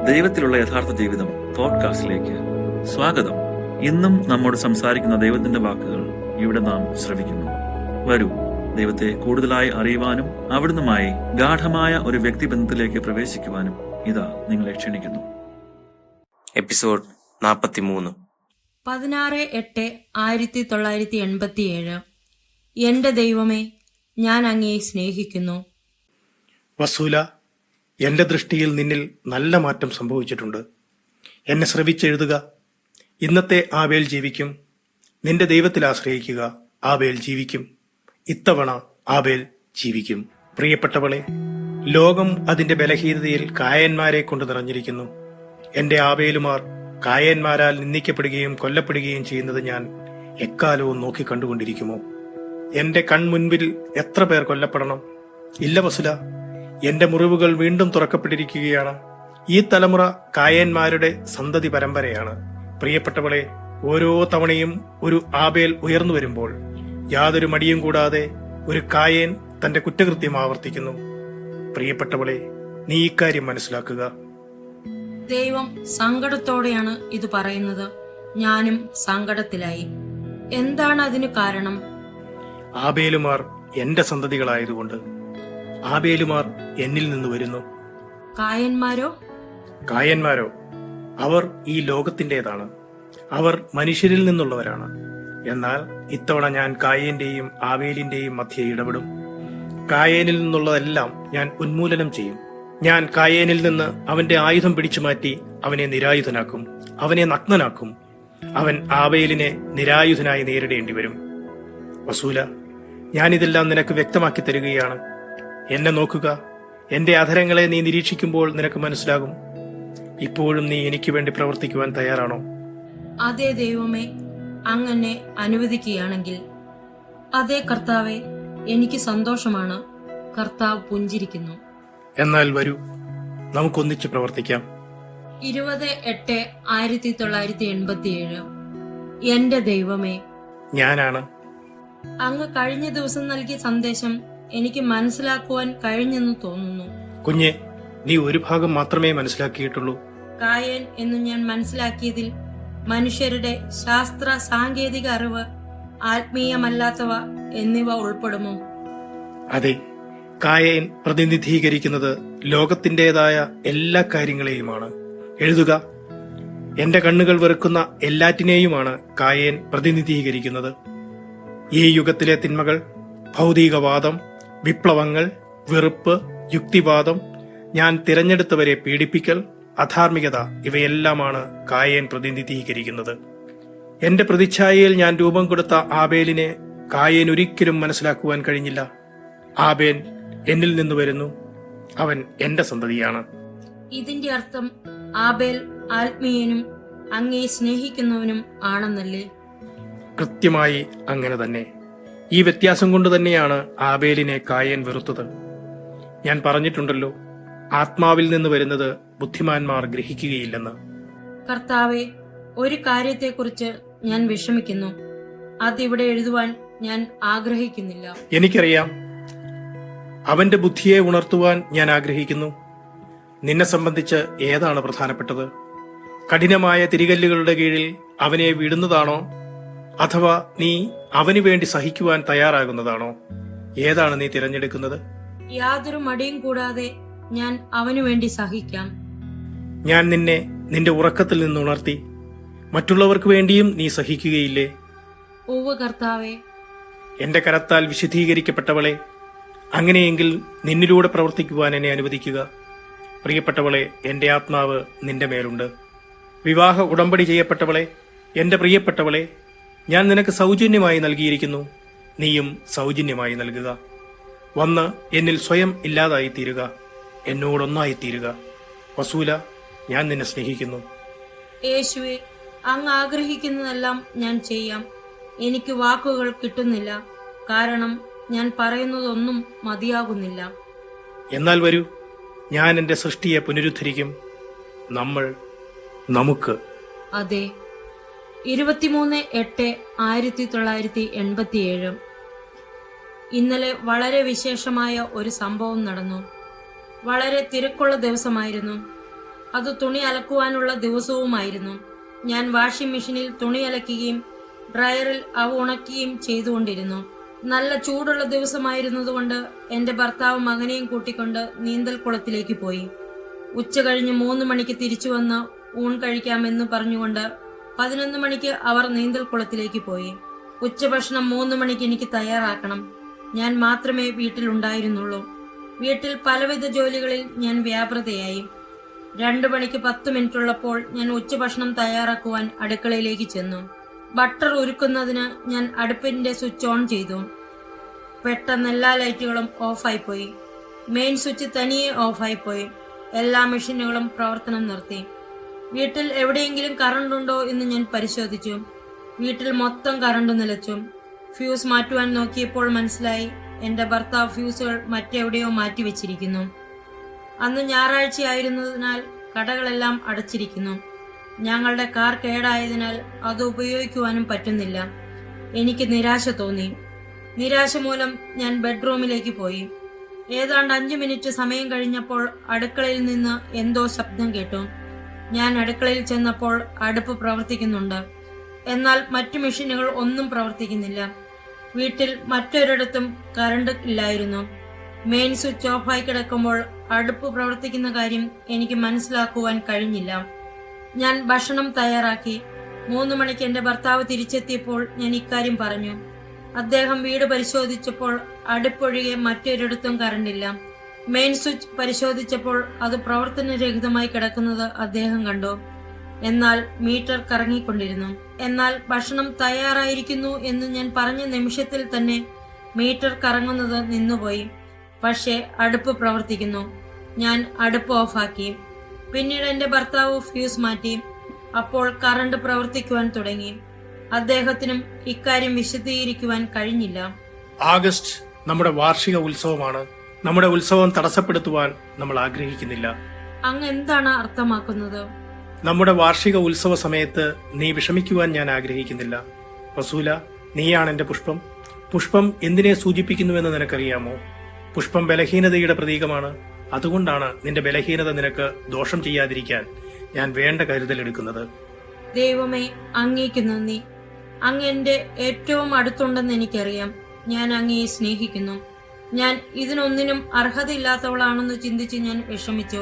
ദൈവത്തിലുള്ള യഥാർത്ഥ ജീവിതം പോഡ്കാസ്റ്റിലേക്ക് സ്വാഗതം. ഇന്നും നമ്മോട് സംസാരിക്കുന്ന ദൈവത്തിന്റെ വാക്കുകൾ ഇവിടെ നാം ശ്രവിക്കുന്നു. വരൂ, ദൈവത്തെ കൂടുതലായി അറിയുവാനും അവിടുന്നുമായി ഗാഠമായ ഒരു വ്യക്തിബന്ധത്തിലേക്ക് പ്രവേശിക്കുവാനും ഇതാ നിങ്ങളെ ക്ഷണിക്കുന്നു. എപ്പിസോഡ് 43. 16/8/1987. എന്റെ ദൈവമേ, ഞാൻ അങ്ങയെ സ്നേഹിക്കുന്നു. വസൂല, എൻ്റെ ദൃഷ്ടിയിൽ നിന്നിൽ നല്ല മാറ്റം സംഭവിച്ചിട്ടുണ്ട്. എന്നെ ശ്രവിച്ചെഴുതുക. ഇന്നത്തെ ആബേൽ ജീവിക്കും. നിന്റെ ദൈവത്തിൽ ആശ്രയിക്കുക, ആബേൽ ജീവിക്കും. ഇത്തവണ ആബേൽ ജീവിക്കും. പ്രിയപ്പെട്ടവളെ, ലോകം അതിന്റെ ബലഹീനതയിൽ കായന്മാരെ കൊണ്ട് നിറഞ്ഞിരിക്കുന്നു. എൻ്റെ ആബേലുമാർ കായന്മാരാൽ നിന്ദിക്കപ്പെടുകയും കൊല്ലപ്പെടുകയും ചെയ്യുന്നത് ഞാൻ എക്കാലവും നോക്കിക്കണ്ടുകൊണ്ടിരിക്കുമോ? എൻ്റെ കൺമുൻപിൽ എത്ര പേർ കൊല്ലപ്പെടണം? ഇല്ല വസുല, എന്റെ മുറിവുകൾ വീണ്ടും തുറക്കപ്പെട്ടിരിക്കുകയാണ്. ഈ തലമുറ കായന്മാരുടെ സന്തതി പരമ്പരയാണ്. പ്രിയപ്പെട്ടവളെ, ഓരോ തവണയും ഒരു ആബേൽ ഉയർന്നു വരുമ്പോൾ യാതൊരു മടിയും കൂടാതെ ഒരു കായേൻ തന്റെ കുറ്റകൃത്യം ആവർത്തിക്കുന്നു. പ്രിയപ്പെട്ടവളെ, നീ ഇക്കാര്യം മനസ്സിലാക്കുക. ദൈവം സങ്കടത്തോടെയാണ് ഇത് പറയുന്നത്. ഞാനും സങ്കടത്തിലായി. എന്താണ് അതിന് കാരണം? ആബേലുമാർ എന്റെ സന്തതികളായതുകൊണ്ട്. ആബേലുമാർ എന്നിൽ നിന്ന് വരുന്നു. കായന്മാരോ അവർ ഈ ലോകത്തിൻ്റെതാണ്. അവർ മനുഷ്യരിൽ നിന്നുള്ളവരാണ്. എന്നാൽ ഇത്തവണ ഞാൻ കായേന്റെയും ആബേലിന്റെയും മധ്യേ ഇടപെടും. കായേനിൽ നിന്നുള്ളതെല്ലാം ഞാൻ ഉന്മൂലനം ചെയ്യും. ഞാൻ കായേനിൽ നിന്ന് അവന്റെ ആയുധം പിടിച്ചു മാറ്റി അവനെ നിരായുധനാക്കും, അവനെ നഗ്നനാക്കും. അവൻ ആബേലിനെ നിരായുധനായി നേരിടേണ്ടി വരും. വസൂല, ഞാനിതെല്ലാം നിനക്ക് വ്യക്തമാക്കി തരികയാണ്. എന്നെ നോക്കുക. എന്റെ അധരങ്ങളെ നീ നിരീക്ഷിക്കുമ്പോൾ നിനക്ക് മനസ്സിലാകും. ഇപ്പോഴും നീ എനിക്ക് വേണ്ടി പ്രവർത്തിക്കുവാൻ തയ്യാറാണോ? അതേ ദൈവമേ, അങ്ങനെ അനുവദിക്കുകയാണെങ്കിൽ. അതേ കർത്താവെ, എനിക്ക് സന്തോഷമാണ്. കർത്താവ് പുഞ്ചിരിക്കുന്നു. എന്നാൽ വരൂ, നമുക്കൊന്നിച്ച് പ്രവർത്തിക്കാം. 20/8/1987. എന്റെ ദൈവമേ, ഞാനാണ്. അങ്ങ് കഴിഞ്ഞ ദിവസം നൽകിയ സന്ദേശം എനിക്ക് മനസ്സിലാക്കുവാൻ കഴിഞ്ഞെന്ന് തോന്നുന്നു. കുഞ്ഞെ, നീ ഒരു ഭാഗം മാത്രമേ മനസ്സിലാക്കിയിട്ടുള്ളൂ. കായൻ എന്ന് ഞാൻ മനസ്സിലാക്കിയതിൽ മനുഷ്യരുടെ ശാസ്ത്ര സാങ്കേതിക അറിവ്, ആത്മീയമല്ലാത്തവ എന്നിവ ഉൾപ്പെടുമോ? അതെ, കായൻ പ്രതിനിധീകരിക്കുന്നത് ലോകത്തിൻ്റെതായ എല്ലാ കാര്യങ്ങളെയുമാണ്. എഴുതുക. എന്റെ കണ്ണുകൾ വെറുക്കുന്ന എല്ലാറ്റിനെയുമാണ് കായൻ പ്രതിനിധീകരിക്കുന്നത്. ഈ യുഗത്തിലെ തിന്മകൾ, ഭൗതികവാദം, വിപ്ലവങ്ങൾ, വെറുപ്പ്, യുക്തിവാദം, ഞാൻ തിരഞ്ഞെടുത്തവരെ പീഡിപ്പിക്കൽ, അധാർമികത, ഇവയെല്ലാമാണ് കായേൻ പ്രതിനിധീകരിക്കുന്നത്. എന്റെ പ്രതിച്ഛായയിൽ ഞാൻ രൂപം കൊടുത്ത ആബേലിനെ കായേൻ ഒരിക്കലും മനസ്സിലാക്കുവാൻ കഴിഞ്ഞില്ല. ആബേൽ എന്നിൽ നിന്ന് വരുന്നു. അവൻ എന്റെ സന്തതിയാണ്. ഇതിന്റെ അർത്ഥം ആബേൽ ആത്മീയനും അങ്ങയെ സ്നേഹിക്കുന്നവനും ആണെന്നല്ലേ? കൃത്യമായി അങ്ങനെ തന്നെ. ഈ വ്യത്യാസം കൊണ്ട് തന്നെയാണ് ആബേലിനെ കായേൻ വെറുത്തത്. ഞാൻ പറഞ്ഞിട്ടുണ്ടല്ലോ, ആത്മാവിൽ നിന്ന് വരുന്നത് ബുദ്ധിമാന്മാർ ഗ്രഹിക്കുകയില്ലെന്ന്. കർത്താവെ, ഒരു കാര്യത്തെക്കുറിച്ച് ഞാൻ വിഷമിക്കുന്നു. അതിവിടെ എഴുതുവാൻ ഞാൻ ആഗ്രഹിക്കുന്നില്ല. എനിക്കറിയാം. അവന്റെ ബുദ്ധിയെ ഉണർത്തുവാൻ ഞാൻ ആഗ്രഹിക്കുന്നു. നിന്നെ സംബന്ധിച്ച് ഏതാണ് പ്രധാനപ്പെട്ടത്? കഠിനമായ തിരികല്ലുകളുടെ കീഴിൽ അവനെ വിടുന്നതാണോ, അഥവാ നീ അവന് വേണ്ടി സഹിക്കുവാൻ തയ്യാറാകുന്നതാണോ? ഏതാണ് നീ തിരഞ്ഞെടുക്കുന്നത്? യാതൊരു മടിയും കൂടാതെ ഞാൻ അവനു വേണ്ടി സഹിക്കാം. ഞാൻ നിന്നെ നിന്റെ ഉറക്കത്തിൽ നിന്ന് ഉണർത്തി. മറ്റുള്ളവർക്ക് വേണ്ടിയും നീ സഹിക്കുകയില്ലേ? ഉവ്വ് കർത്താവേ. എന്റെ കരത്താൽ വിശുദ്ധീകരിക്കപ്പെട്ടവളെ, അങ്ങനെയെങ്കിൽ നിന്നിലൂടെ പ്രവർത്തിക്കുവാൻ എന്നെ അനുവദിക്കുക. പ്രിയപ്പെട്ടവളെ, എന്റെ ആത്മാവ് നിന്റെ മേലുണ്ട്. വിവാഹ ഉടമ്പടി ചെയ്യപ്പെട്ടവളെ, എന്റെ പ്രിയപ്പെട്ടവളെ, ഞാൻ നിനക്ക് സൗജന്യമായി നൽകിയിരിക്കുന്നു. നീയും സൗജന്യമായി നൽകുക. വന്ന് എന്നിൽ സ്വയം ഇല്ലാതായിത്തീരുക, എന്നോടൊന്നായിത്തീരുക. വസൂല, ഞാൻ നിന്നെ സ്നേഹിക്കുന്നു. യേശുവേ, അങ്ങ് ആഗ്രഹിക്കുന്നതെല്ലാം ഞാൻ ചെയ്യാം. എനിക്ക് വാക്കുകൾ കിട്ടുന്നില്ല, കാരണം ഞാൻ പറയുന്നതൊന്നും മതിയാകുന്നില്ല. എന്നാൽ വരൂ, ഞാൻ എന്റെ സൃഷ്ടിയെ പുനരുദ്ധരിക്കും. നമുക്ക്. അതെ. 23/8/1987. ഇന്നലെ വളരെ വിശേഷമായ ഒരു സംഭവം നടന്നു. വളരെ തിരക്കുള്ള ദിവസമായിരുന്നു. അത് തുണി അലക്കുവാനുള്ള ദിവസവുമായിരുന്നു. ഞാൻ വാഷിംഗ് മെഷീനിൽ തുണി അലക്കുകയും ഡ്രയറിൽ അവ ഉണക്കുകയും ചെയ്തുകൊണ്ടിരുന്നു. നല്ല ചൂടുള്ള ദിവസമായിരുന്നതുകൊണ്ട് എന്റെ ഭർത്താവ് മകനെയും കൂട്ടിക്കൊണ്ട് നീന്തൽ കുളത്തിലേക്ക് പോയി. ഉച്ച കഴിഞ്ഞ് 3 മണിക്ക് തിരിച്ചു വന്ന് ഊൺ കഴിക്കാമെന്ന് പറഞ്ഞുകൊണ്ട് 11 മണിക്ക് അവർ നീന്തൽ കുളത്തിലേക്ക് പോയി. ഉച്ചഭക്ഷണം 3 മണിക്ക് എനിക്ക് തയ്യാറാക്കണം. ഞാൻ മാത്രമേ വീട്ടിലുണ്ടായിരുന്നുള്ളൂ. വീട്ടിൽ പലവിധ ജോലികളിൽ ഞാൻ വ്യാപൃതയായി. 2 മണിക്ക് 10 മിനിറ്റുള്ളപ്പോൾ ഞാൻ ഉച്ചഭക്ഷണം തയ്യാറാക്കുവാൻ അടുക്കളയിലേക്ക് ചെന്നു. ബട്ടർ ഉരുക്കുന്നതിന് ഞാൻ അടുപ്പിന്റെ സ്വിച്ച് ഓൺ ചെയ്തു. പെട്ടെന്ന് എല്ലാ ലൈറ്റുകളും ഓഫായിപ്പോയി. മെയിൻ സ്വിച്ച് തനിയെ ഓഫായിപ്പോയി. എല്ലാ മെഷീനുകളും പ്രവർത്തനം നിർത്തി. വീട്ടിൽ എവിടെയെങ്കിലും കറണ്ട് ഉണ്ടോ എന്ന് ഞാൻ പരിശോധിച്ചു. വീട്ടിൽ മൊത്തം കറണ്ട് നിലച്ചു. ഫ്യൂസ് മാറ്റുവാൻ നോക്കിയപ്പോൾ മനസ്സിലായി എന്റെ ഭർത്താവ് ഫ്യൂസുകൾ മറ്റെവിടെയോ മാറ്റിവെച്ചിരിക്കുന്നു. അന്ന് ഞായറാഴ്ചയായിരുന്നതിനാൽ കടകളെല്ലാം അടച്ചിരിക്കുന്നു. ഞങ്ങളുടെ കാർ കേടായതിനാൽ അത് ഉപയോഗിക്കുവാനും പറ്റുന്നില്ല. എനിക്ക് നിരാശ തോന്നി. നിരാശ മൂലം ഞാൻ ബെഡ്റൂമിലേക്ക് പോയി. ഏതാണ്ട് 5 മിനിറ്റ് സമയം കഴിഞ്ഞപ്പോൾ അടുക്കളയിൽ നിന്ന് എന്തോ ശബ്ദം കേട്ടു. ഞാൻ അടുക്കളയിൽ ചെന്നപ്പോൾ അടുപ്പ് പ്രവർത്തിക്കുന്നുണ്ട്. എന്നാൽ മറ്റു മെഷീനുകൾ ഒന്നും പ്രവർത്തിക്കുന്നില്ല. വീട്ടിൽ മറ്റൊരിടത്തും കറണ്ട് ഇല്ലായിരുന്നു. മെയിൻ സ്വിച്ച് ഓഫായി കിടക്കുമ്പോൾ അടുപ്പ് പ്രവർത്തിക്കുന്ന കാര്യം എനിക്ക് മനസ്സിലാക്കുവാൻ കഴിഞ്ഞില്ല. ഞാൻ ഭക്ഷണം തയ്യാറാക്കി. 3 മണിക്ക് എന്റെ ഭർത്താവ് തിരിച്ചെത്തിയപ്പോൾ ഞാൻ ഇക്കാര്യം പറഞ്ഞു. അദ്ദേഹം വീട് പരിശോധിച്ചപ്പോൾ അടുപ്പൊഴികെ മറ്റൊരിടത്തും കറണ്ടില്ല. മെയിൻ സ്വിച്ച് പരിശോധിച്ചപ്പോൾ അത് പ്രവർത്തനരഹിതമായി കിടക്കുന്നത് അദ്ദേഹം കണ്ടു. എന്നാൽ മീറ്റർ കറങ്ങിക്കൊണ്ടിരുന്നു. എന്നാൽ ഭക്ഷണം തയ്യാറായിരിക്കുന്നു എന്ന് ഞാൻ പറഞ്ഞ നിമിഷത്തിൽ തന്നെ മീറ്റർ കറങ്ങുന്നത് നിന്നുപോയി. പക്ഷേ അടുപ്പ് പ്രവർത്തിക്കുന്നു. ഞാൻ അടുപ്പ് ഓഫാക്കി. പിന്നീട് എന്റെ ഭർത്താവ് ഫ്യൂസ് മാറ്റി. അപ്പോൾ കറണ്ട് പ്രവർത്തിക്കുവാൻ തുടങ്ങി. അദ്ദേഹത്തിനും ഇക്കാര്യം വിശദീകരിക്കുവാൻ കഴിഞ്ഞില്ല. ആഗസ്റ്റ് നമ്മുടെ വാർഷിക ഉത്സവമാണ്. നമ്മുടെ ഉത്സവം തടസ്സപ്പെടുത്തുവാൻ നമ്മൾ ആഗ്രഹിക്കുന്നില്ല. അങ്ങ് എന്താണ് അർത്ഥമാക്കുന്നത്? നമ്മുടെ വാർഷിക ഉത്സവ സമയത്ത് നീ വിഷമിക്കുവാൻ ഞാൻ ആഗ്രഹിക്കുന്നില്ല. റസൂല, നീയാണ് എന്റെ പുഷ്പം. പുഷ്പം എന്തിനെ സൂചിപ്പിക്കുന്നുവെന്ന് നിനക്കറിയാമോ? പുഷ്പം ബലഹീനതയുടെ പ്രതീകമാണ്. അതുകൊണ്ടാണ് നിന്റെ ബലഹീനത നിനക്ക് ദോഷം ചെയ്യാതിരിക്കാൻ ഞാൻ വേണ്ട കരുതലെടുക്കുന്നത്. ദൈവമേ, അങ്ങേക്ക് നന്ദി. അങ്ങ് എന്റെ ഏറ്റവും അടുത്തുണ്ടെന്ന് എനിക്കറിയാം. ഞാൻ അങ്ങയെ സ്നേഹിക്കുന്നു. ഞാൻ ഇതിനൊന്നിനും അർഹതയില്ലാത്തവളാണെന്ന് ചിന്തിച്ച് ഞാൻ വിഷമിച്ചു.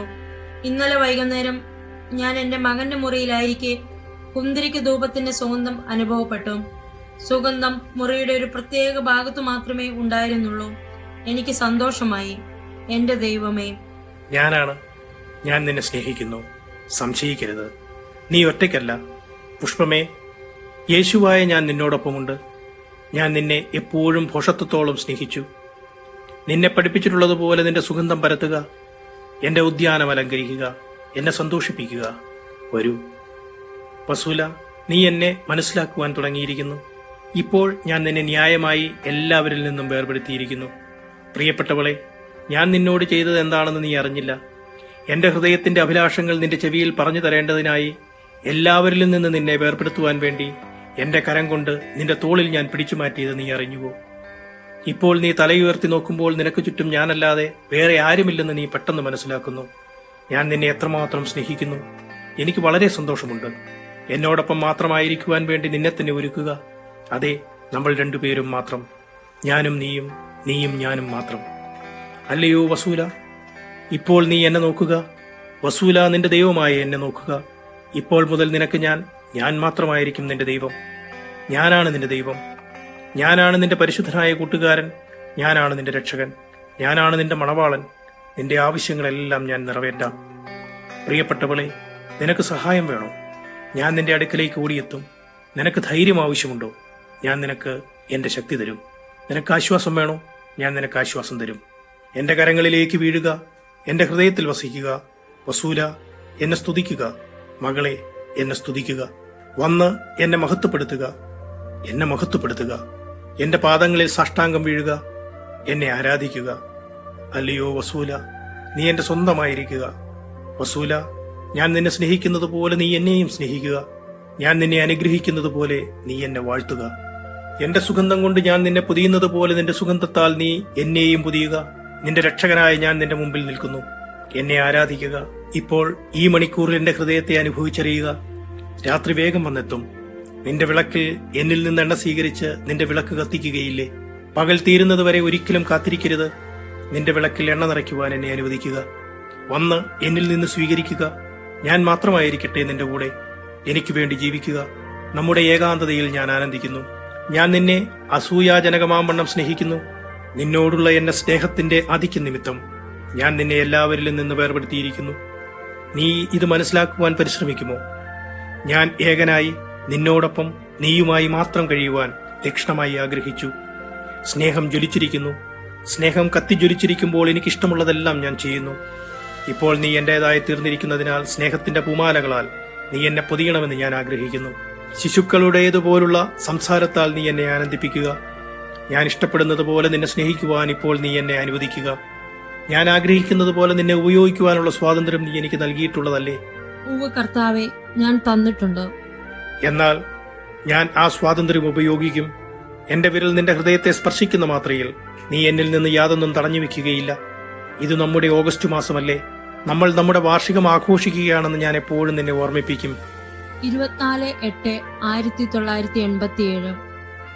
ഇന്നലെ വൈകുന്നേരം ഞാൻ എന്റെ മകന്റെ മുറിയിലായിരിക്കെ കുന്തിരിക്ക് ധൂപത്തിന്റെ സുഗന്ധം അനുഭവപ്പെട്ടു. സുഗന്ധം മുറിയുടെ ഒരു പ്രത്യേക ഭാഗത്തു മാത്രമേ ഉണ്ടായിരുന്നുള്ളൂ. എനിക്ക് സന്തോഷമായി. എന്റെ ദൈവമേ, ഞാനാണ്. ഞാൻ നിന്നെ സ്നേഹിക്കുന്നു. സംശയിക്കരുത്. നീ ഒറ്റയ്ക്കല്ല. പുഷ്പമേ, യേശുവായ ഞാൻ നിന്നോടൊപ്പമുണ്ട്. ഞാൻ നിന്നെ എപ്പോഴും ഭോഷത്വത്തോളം സ്നേഹിച്ചു. നിന്നെ പഠിപ്പിച്ചിട്ടുള്ളതുപോലെ നിന്റെ സുഗന്ധം പരത്തുക. എന്റെ ഉദ്യാനം അലങ്കരിക്കുക. എന്നെ സന്തോഷിപ്പിക്കുക. വരൂ റസൂല, നീ എന്നെ മനസ്സിലാക്കുവാൻ തുടങ്ങിയിരിക്കുന്നു. ഇപ്പോൾ ഞാൻ നിന്നെ ന്യായമായി എല്ലാവരിൽ നിന്നും വേർപെടുത്തിയിരിക്കുന്നു. പ്രിയപ്പെട്ടവളെ, ഞാൻ നിന്നോട് ചെയ്തത് എന്താണെന്ന് നീ അറിഞ്ഞില്ല. എന്റെ ഹൃദയത്തിന്റെ അഭിലാഷങ്ങൾ നിന്റെ ചെവിയിൽ പറഞ്ഞു തരേണ്ടതിനായി എല്ലാവരിലും നിന്ന് നിന്നെ വേർപെടുത്തുവാൻ വേണ്ടി എന്റെ കരം കൊണ്ട് നിന്റെ തോളിൽ ഞാൻ പിടിച്ചു മാറ്റിയത് നീ അറിഞ്ഞുവോ? ഇപ്പോൾ നീ തലയുയർത്തി നോക്കുമ്പോൾ നിനക്ക് ചുറ്റും ഞാനല്ലാതെ വേറെ ആരുമില്ലെന്ന് നീ പെട്ടെന്ന് മനസ്സിലാക്കുന്നു. ഞാൻ നിന്നെ എത്രമാത്രം സ്നേഹിക്കുന്നു. എനിക്ക് വളരെ സന്തോഷമുണ്ട്. എന്നോടൊപ്പം മാത്രമായിരിക്കുവാൻ വേണ്ടി നിന്നെ തന്നെ ഒരുക്കുക. അതെ, നമ്മൾ രണ്ടുപേരും മാത്രം. ഞാനും നീയും, നീയും ഞാനും മാത്രം. അല്ലയോ വസൂല, ഇപ്പോൾ നീ എന്നെ നോക്കുക. വസൂല, നിന്റെ ദൈവമായ എന്നെ നോക്കുക. ഇപ്പോൾ മുതൽ നിനക്ക് ഞാൻ മാത്രമായിരിക്കും നിന്റെ ദൈവം. ഞാനാണ് നിന്റെ ദൈവം. ഞാനാണ് നിന്റെ പരിശുദ്ധനായ കൂട്ടുകാരൻ. ഞാനാണ് നിന്റെ രക്ഷകൻ. ഞാനാണ് നിന്റെ മണവാളൻ. നിന്റെ ആവശ്യങ്ങളെല്ലാം ഞാൻ നിറവേറ്റാം. പ്രിയപ്പെട്ടവളെ, നിനക്ക് സഹായം വേണോ? ഞാൻ നിന്റെ അടുക്കലേക്ക് ഓടിയെത്തും. നിനക്ക് ധൈര്യം ആവശ്യമുണ്ടോ? ഞാൻ നിനക്ക് എന്റെ ശക്തി തരും. നിനക്ക് ആശ്വാസം വേണോ? ഞാൻ നിനക്ക് ആശ്വാസം തരും. എന്റെ കരങ്ങളിലേക്ക് വീഴുക. എന്റെ ഹൃദയത്തിൽ വസിക്കുക. വസൂല, എന്നെ സ്തുതിക്കുക. മകളെ, എന്നെ സ്തുതിക്കുക. വന്ന് എന്നെ മഹത്വപ്പെടുത്തുക. എന്നെ മഹത്വപ്പെടുത്തുക. എന്റെ പാദങ്ങളിൽ സാഷ്ടാംഗം വീഴുക. എന്നെ ആരാധിക്കുക. അല്ലയോ വസൂല, നീ എന്റെ സ്വന്തമായിരിക്കുക. വസൂല, ഞാൻ നിന്നെ സ്നേഹിക്കുന്നത് പോലെ നീ എന്നെയും സ്നേഹിക്കുക. ഞാൻ നിന്നെ അനുഗ്രഹിക്കുന്നത് പോലെ നീ എന്നെ വാഴ്ത്തുക. എന്റെ സുഗന്ധം കൊണ്ട് ഞാൻ നിന്നെ പൊതിയുന്നത് പോലെ നിന്റെ സുഗന്ധത്താൽ നീ എന്നെയും പൊതിയുക. നിന്റെ രക്ഷകനായ ഞാൻ നിന്റെ മുമ്പിൽ നിൽക്കുന്നു. എന്നെ ആരാധിക്കുക. ഇപ്പോൾ ഈ മണിക്കൂറിൽ എന്റെ ഹൃദയത്തെ അനുഭവിച്ചറിയുക. രാത്രി വേഗം വന്നെത്തും. നിന്റെ വിളക്കിൽ എന്നിൽ നിന്ന് എണ്ണ സ്വീകരിച്ച് നിന്റെ വിളക്ക് കത്തിക്കുകയില്ലേ? പകൽ തീരുന്നതുവരെ ഒരിക്കലും കാത്തിരിക്കരുത്. നിന്റെ വിളക്കിൽ എണ്ണ നിറയ്ക്കുവാൻ എന്നെ അനുവദിക്കുക. വന്ന് എന്നിൽ നിന്ന് സ്വീകരിക്കുക. ഞാൻ മാത്രമായിരിക്കട്ടെ നിന്റെ കൂടെ. എനിക്ക് വേണ്ടി ജീവിക്കുക. നമ്മുടെ ഏകാന്തതയിൽ ഞാൻ ആനന്ദിക്കുന്നു. ഞാൻ നിന്നെ അസൂയാജനകമാവണ്ണം സ്നേഹിക്കുന്നു. നിന്നോടുള്ള എന്റെ സ്നേഹത്തിന്റെ ആധിക്യ നിമിത്തം ഞാൻ നിന്നെ എല്ലാവരിലും നിന്ന് വേർപെടുത്തിയിരിക്കുന്നു. നീ ഇത് മനസ്സിലാക്കുവാൻ പരിശ്രമിക്കുമോ? ഞാൻ ഏകനായി നിന്നോടൊപ്പം നീയുമായി മാത്രം കഴിയുവാൻ തീക്ഷ്ണമായി ആഗ്രഹിച്ചു. സ്നേഹം ജ്വലിച്ചിരിക്കുന്നു. സ്നേഹം കത്തിജ്വലിച്ചിരിക്കുമ്പോൾ എനിക്കിഷ്ടമുള്ളതെല്ലാം ഞാൻ ചെയ്യുന്നു. ഇപ്പോൾ നീ എന്റേതായി തീർന്നിരിക്കുന്നതിനാൽ സ്നേഹത്തിന്റെ പൂമാലകളാൽ നീ എന്നെ പൊതിയണമെന്ന് ഞാൻ ആഗ്രഹിക്കുന്നു. ശിശുക്കളുടേതുപോലുള്ള സംസാരത്താൽ നീ എന്നെ ആനന്ദിപ്പിക്കുക. ഞാൻ ഇഷ്ടപ്പെടുന്നത് പോലെ നിന്നെ സ്നേഹിക്കുവാൻ ഇപ്പോൾ നീ എന്നെ അനുവദിക്കുക. ഞാൻ ആഗ്രഹിക്കുന്നത് പോലെ നിന്നെ ഉപയോഗിക്കുവാനുള്ള സ്വാതന്ത്ര്യം നീ എനിക്ക് നൽകിയിട്ടുള്ളതല്ലേ? കർത്താവെ, ഞാൻ തന്നിട്ടുണ്ട്. എന്നാൽ ഞാൻ ആ സ്വാതന്ത്ര്യം ഉപയോഗിക്കും. എന്റെ വിരൽ നിന്റെ ഹൃദയത്തെ സ്പർശിക്കുന്ന മാത്രയിൽ നീ എന്നിൽ നിന്ന് യാതൊന്നും തടഞ്ഞു വെക്കുകയില്ല. ഇത് നമ്മുടെ ഓഗസ്റ്റ് മാസമല്ലേ? നമ്മൾ നമ്മുടെ വാർഷികം ആഘോഷിക്കുകയാണെന്ന് ഞാൻ എപ്പോഴും നിന്നെ ഓർമ്മിപ്പിക്കും. 24/8/1987.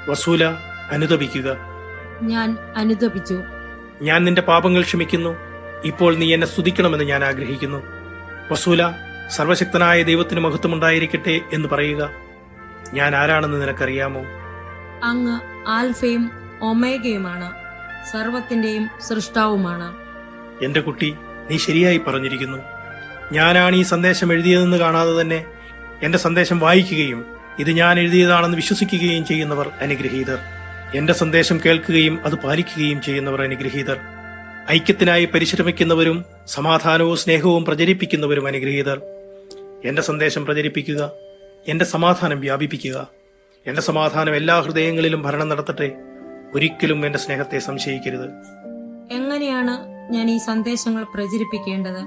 വസൂല, അനുതപിക്കുക. ഞാൻ അനുതപിച്ചു. ഞാൻ നിന്റെ പാപങ്ങൾ ക്ഷമിക്കുന്നു. ഇപ്പോൾ നീ എന്നെ സ്തുതിക്കണമെന്ന് ഞാൻ ആഗ്രഹിക്കുന്നു. വസൂല, സർവശക്തനായ ദൈവത്തിന് മഹത്വമുണ്ടായിരിക്കട്ടെ എന്ന് പറയുക. ഞാൻ ആരാണെന്ന് നിനക്കറിയാമോ? അങ്ങ് ആൽഫയും ഒമേഗയുമാണ്, സർവത്തിന്റെയും സൃഷ്ടാവുമാണ്. എന്റെ കുട്ടി, നീ ശരിയായി പറഞ്ഞിരിക്കുന്നു. ഞാനാണ് ഈ സന്ദേശം എഴുതിയതെന്ന് കാണാതെ തന്നെ എന്റെ സന്ദേശം വായിക്കുകയും ഇത് ഞാൻ എഴുതിയതാണെന്ന് വിശ്വസിക്കുകയും ചെയ്യുന്നവർ അനുഗ്രഹീതർ. എന്റെ സന്ദേശം കേൾക്കുകയും അത് പാലിക്കുകയും ചെയ്യുന്നവർ അനുഗ്രഹീതർ. ഐക്യത്തിനായി പരിശ്രമിക്കുന്നവരും സമാധാനവും സ്നേഹവും പ്രചരിപ്പിക്കുന്നവരും അനുഗ്രഹീതർ. എന്റെ സന്ദേശം പ്രചരിപ്പിക്കുക. എന്റെ സമാധാനം വ്യാപിപ്പിക്കുക. എന്റെ സമാധാനം എല്ലാ ഹൃദയങ്ങളിലും ഭരണം നടത്തട്ടെ. ഒരിക്കലും എന്റെ സ്നേഹത്തെ സംശയിക്കരുത്. എങ്ങനെയാണ് ഞാൻ ഈ സന്ദേശങ്ങൾ പ്രചരിപ്പിക്കേണ്ടത്?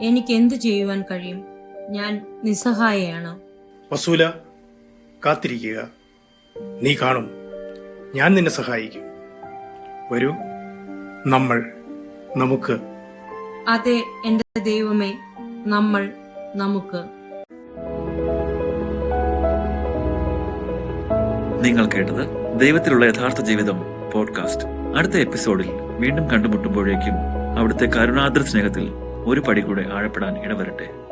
എനിക്ക് എന്തു ചെയ്യുവാൻ കഴിയും? ഞാൻ നിസ്സഹായയാണ്. വസൂല, കാത്തിരിക്കുക. നീ കാണും, ഞാൻ നിന്നെ സഹായിക്കും. വരൂ, നമുക്ക്. അതെ എന്റെ ദൈവമേ, നമുക്ക്. നിങ്ങൾ കേട്ടത് ദൈവത്തിലുള്ള യഥാർത്ഥ ജീവിതം പോഡ്കാസ്റ്റ്. അടുത്ത എപ്പിസോഡിൽ വീണ്ടും കണ്ടുമുട്ടുമ്പോഴേക്കും അവിടുത്തെ കരുണാദ്ര സ്നേഹത്തിൽ ഒരു പടി കൂടെ ആഴപ്പെടാൻ ഇടവരട്ടെ.